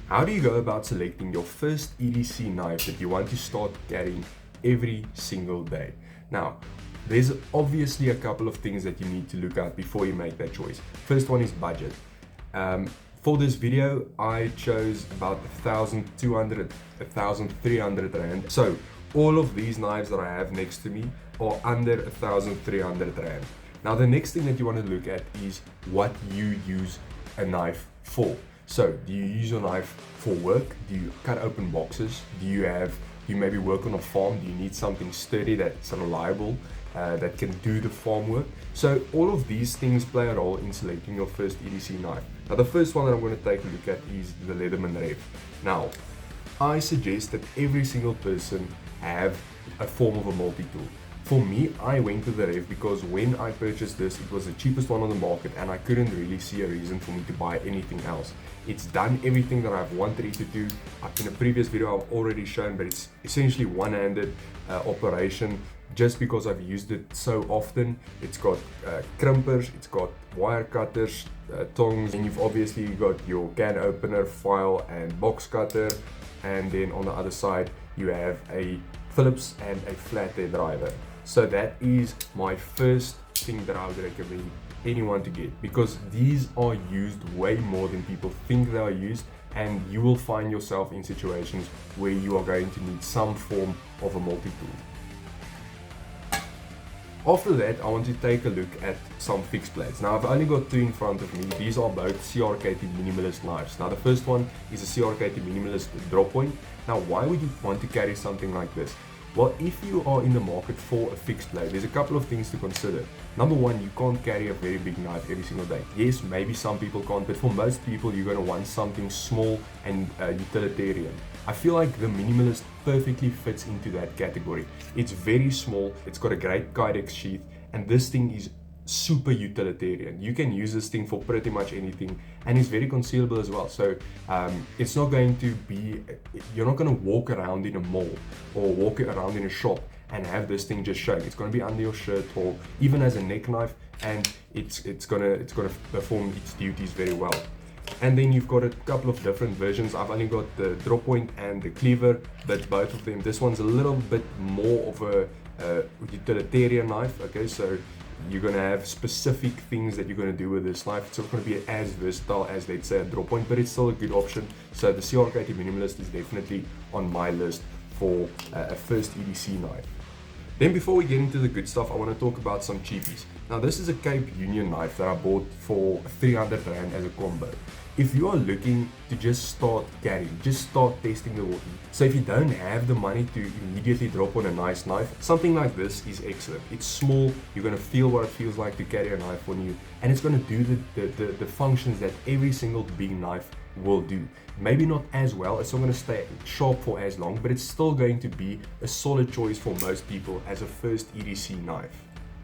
How do you go about selecting your first EDC knife that you want to start carrying every single day? Now, there's obviously a couple of things that you need to look at before you make that choice. First one is budget. For this video, I chose about 1,200, 1,300 Rand. So all of these knives that I have next to me are under 1,300 Rand. Now the next thing that you want to look at is what you use a knife for. So do you use your knife for work? Do you cut open boxes? Do you maybe work on a farm? Do you need something sturdy that's reliable, that can do the farm work? So all of these things play a role in selecting your first EDC knife. Now the first one that I'm going to take a look at is the Leatherman Rev. Now I suggest that every single person have a form of a multi-tool. For me, I went to the Rev because when I purchased this, it was the cheapest one on the market and I couldn't really see a reason for me to buy anything else. It's done everything that I've wanted it to do. In a previous video I've already shown, but it's essentially one-handed operation just because I've used it so often. It's got crimpers, it's got wire cutters, tongs, and you've obviously got your can opener, file and box cutter, and then on the other side you have a Phillips and a flathead driver. So that is my first thing that I would recommend anyone to get, because these are used way more than people think they are used, and you will find yourself in situations where you are going to need some form of a multi-tool. After that, I want to take a look at some fixed blades. Now I've only got two in front of me. These are both CRKT Minimalist knives. Now the first one is a CRKT Minimalist drop point. Now why would you want to carry something like this? Well, if you are in the market for a fixed blade, there's a couple of things to consider. Number one, you can't carry a very big knife every single day. Yes, maybe some people can't, but for most people, you're going to want something small and utilitarian. I feel like the Minimalist perfectly fits into that category. It's very small, it's got a great Kydex sheath, and this thing is super utilitarian. You can use this thing for pretty much anything, and it's very concealable as well. So it's not going to be, you're not going to walk around in a mall or walk around in a shop and have this thing just showing. It's going to be under your shirt or even as a neck knife, and it's gonna perform its duties very well. And then you've got a couple of different versions. I've only got the drop point and the cleaver, but both of them, this one's a little bit more of a utilitarian knife. Okay, so you're going to have specific things that you're going to do with this knife. It's not going to be as versatile as, let's say, a drop point, but it's still a good option. So the CRKT Minimalist is definitely on my list for a first EDC knife. Then before we get into the good stuff, I want to talk about some cheapies. Now this is a Cape Union knife that I bought for 300 Rand as a combo. If you are looking to just start carrying, just start testing the water, so if you don't have the money to immediately drop on a nice knife, something like this is excellent. It's small, you're going to feel what it feels like to carry a knife on you, and it's going to do the functions that every single big knife will do. Maybe not as well, it's not going to stay sharp for as long, but it's still going to be a solid choice for most people as a first EDC knife.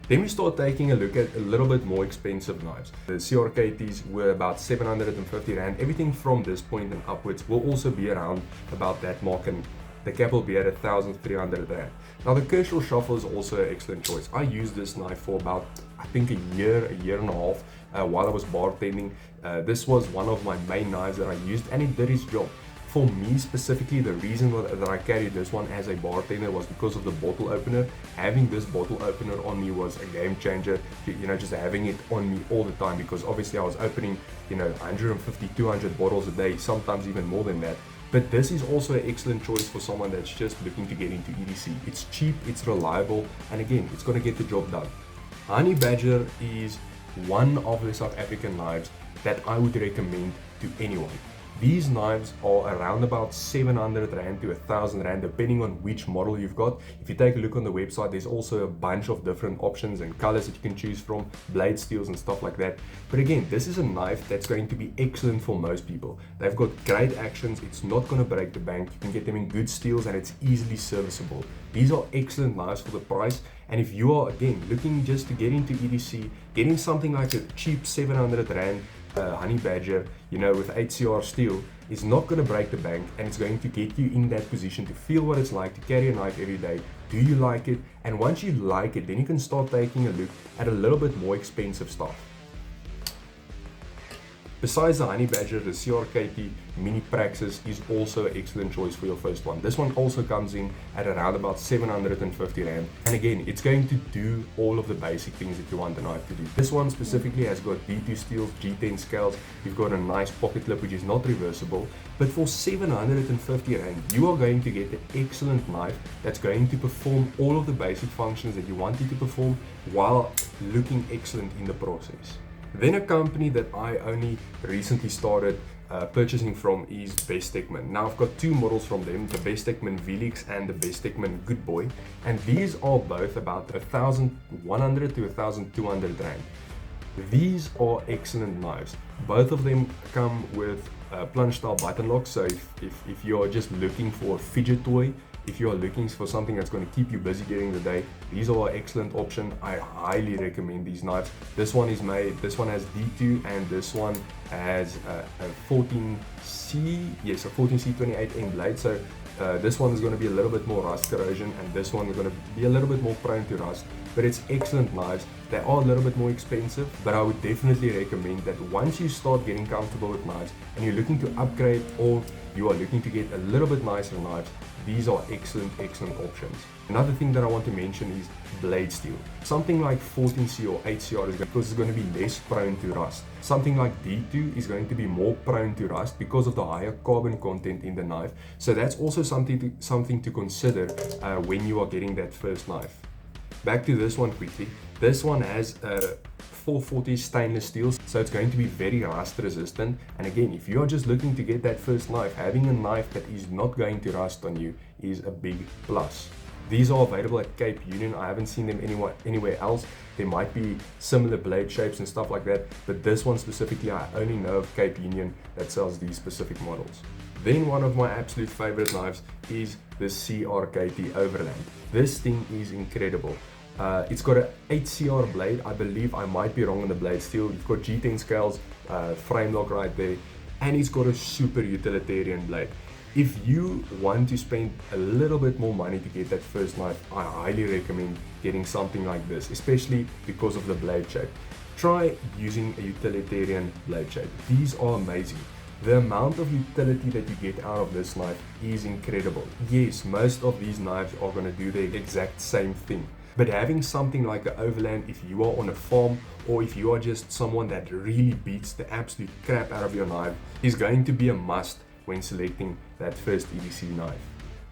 Then we start taking a look at a little bit more expensive knives. The CRKTs were about 750 Rand. Everything from this point and upwards will also be around about that mark, and the cap will be at 1,300 Rand. Now the Kershaw Shuffle is also an excellent choice. I used this knife for about, I think, a year and a half while I was bartending. This was one of my main knives that I used, and it did its job. For me specifically, the reason that I carried this one as a bartender was because of the bottle opener. Having this bottle opener on me was a game changer. You know, just having it on me all the time, because obviously I was opening, 150, 200 bottles a day, sometimes even more than that. But this is also an excellent choice for someone that's just looking to get into EDC. It's cheap, it's reliable, and again, it's going to get the job done. Honey Badger is one of the South African knives that I would recommend to anyone. These knives are around about 700 Rand to 1,000 Rand, depending on which model you've got. If you take a look on the website, there's also a bunch of different options and colors that you can choose from, blade steels and stuff like that. But again, this is a knife that's going to be excellent for most people. They've got great actions, it's not going to break the bank, you can get them in good steels, and it's easily serviceable. These are excellent knives for the price, and if you are, again, looking just to get into EDC, getting something like a cheap 700 Rand Honey Badger, with HCR steel is not going to break the bank, and it's going to get you in that position to feel what it's like to carry a knife every day. Do you like it? And once you like it, then you can start taking a look at a little bit more expensive stuff. Besides the Honey Badger, the CRKT Mini-Praxis is also an excellent choice for your first one. This one also comes in at around about 750 Rand. And again, it's going to do all of the basic things that you want the knife to do. This one specifically has got D2 steels, G10 scales. You've got a nice pocket clip which is not reversible. But for 750 Rand, you are going to get an excellent knife that's going to perform all of the basic functions that you want it to perform while looking excellent in the process. Then a company that I only recently started purchasing from is Bestechman. Now I've got two models from them, the Bestechman Velix and the Bestechman Good Boy, and these are both about 1,100 to 1,200 Rand. These are excellent knives. Both of them come with plunge style button locks, so if you're just looking for a fidget toy, if you are looking for something that's going to keep you busy during the day, these are an excellent option. I highly recommend these knives. This one has D2 and this one has a 14C, yes, a 14C 28N blade. So this one is going to be a little bit more rust corrosion and this one is going to be a little bit more prone to rust. But it's excellent knives. They are a little bit more expensive, but I would definitely recommend that once you start getting comfortable with knives and you're looking to upgrade or you are looking to get a little bit nicer knives, these are excellent options. Another thing that I want to mention is blade steel. Something like 14C or 8CR is because it's going to be less prone to rust. Something like D2 is going to be more prone to rust because of the higher carbon content in the knife. So that's also something to consider when you are getting that first knife. Back to this one quickly. This one has a 440 stainless steel, so it's going to be very rust resistant. And again, if you're just looking to get that first knife, having a knife that is not going to rust on you is a big plus. These are available at Cape Union. I haven't seen them anywhere else. There might be similar blade shapes and stuff like that, but this one specifically, I only know of Cape Union that sells these specific models. Then one of my absolute favorite knives is the CRKT Overland. This thing is incredible. It's got an 8CR blade. I believe, I might be wrong on the blade steel. You've got G10 scales, frame lock right there, and it's got a super utilitarian blade. If you want to spend a little bit more money to get that first knife, I highly recommend getting something like this, especially because of the blade shape. Try using a utilitarian blade shape. These are amazing. The amount of utility that you get out of this knife is incredible. Yes, most of these knives are going to do the exact same thing. But having something like an Overland, if you are on a farm or if you are just someone that really beats the absolute crap out of your knife, is going to be a must when selecting that first EDC knife.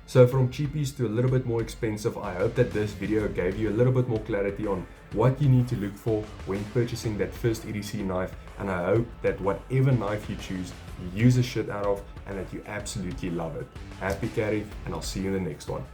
So from cheapies to a little bit more expensive, I hope that this video gave you a little bit more clarity on what you need to look for when purchasing that first EDC knife, and I hope that whatever knife you choose, you use the shit out of and that you absolutely love it. Happy carry, and I'll see you in the next one.